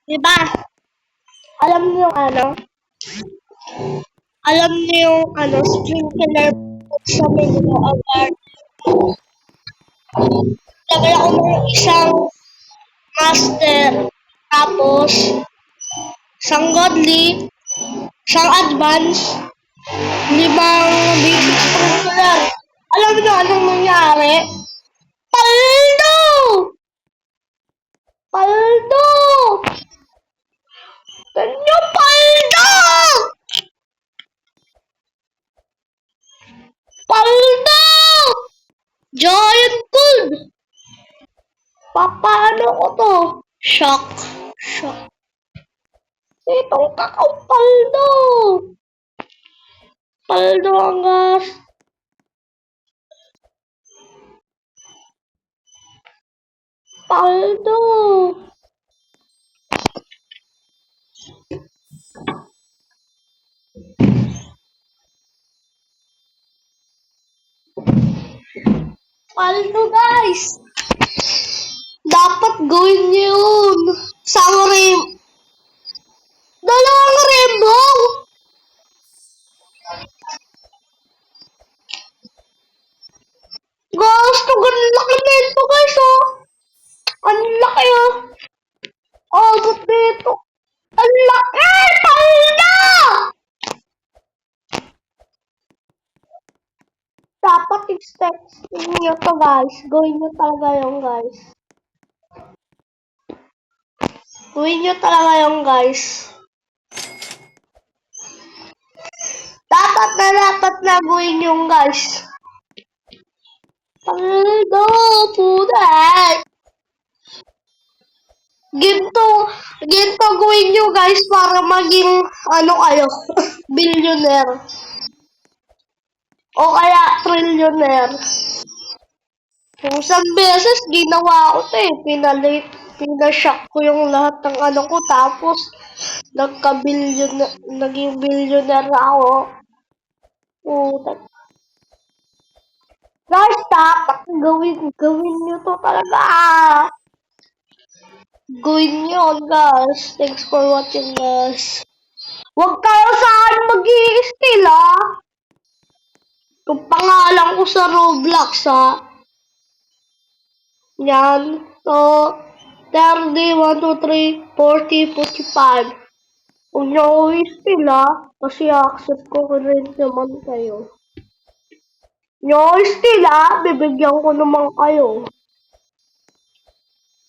Diba? Alam niyo yung ano? Alam niyo yung sprinkler sa menu agad. Lagay ako ng isang master. Tapos, isang godly, isang advance, 5 basic sprinkler. Alam niyo anong nangyari? Paldo! Paldo! Ganyo paldo! Paldo! Giant gold! Papaano ko to? Shock. Shock. Itong kakao paldo! Paldo ang gas. Paldo! Paldo guys! Dapat gawin niyo yun. Isang dalawang rainbow! Gusto, ganun laki nito guys oh! Ang laki oh! Oh, ba't dito? Ang laki! Paldo! Dapat expect niyo to guys. Gawin niyo talaga yung guys. Gawin niyo talaga yung guys. Dapat na gawin yung guys. Paldo! Pudet! Ginto gawin nyo guys para maging kayo, billionaire. O kaya trillionaire. Kung isang beses ginawa ko to eh, pinashock ko yung lahat ng ko tapos naging billionaire ako. Puta. Guys, dapat gawin nyo to talaga. Gawin nyo guys. Thanks for watching guys. Huwag kayo saan mag-i-steal Yung pangalan ko sa Roblox Yan. So, 30, 1, 2, 3, 40, 45. Huwag nyo ako i-steal kasi accept ko rin naman kayo. Nyo ako i-steal bibigyan ko naman kayo.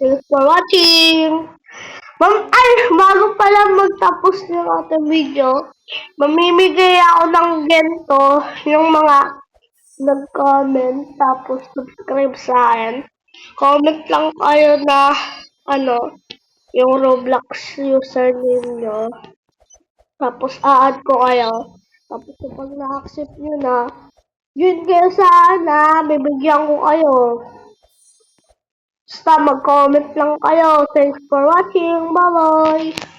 Thanks for watching. Bago pala magtapos ng ating video, mamimigay ako ng gento yung mga nag-comment tapos subscribe sa akin. Comment lang kayo na yung Roblox username nyo. Tapos a-add ko kayo. Tapos kapag na-accept nyo na, yun kayo sana, bibigyan ko kayo. Basta mag-comment lang kayo. Thanks for watching. Bye-bye!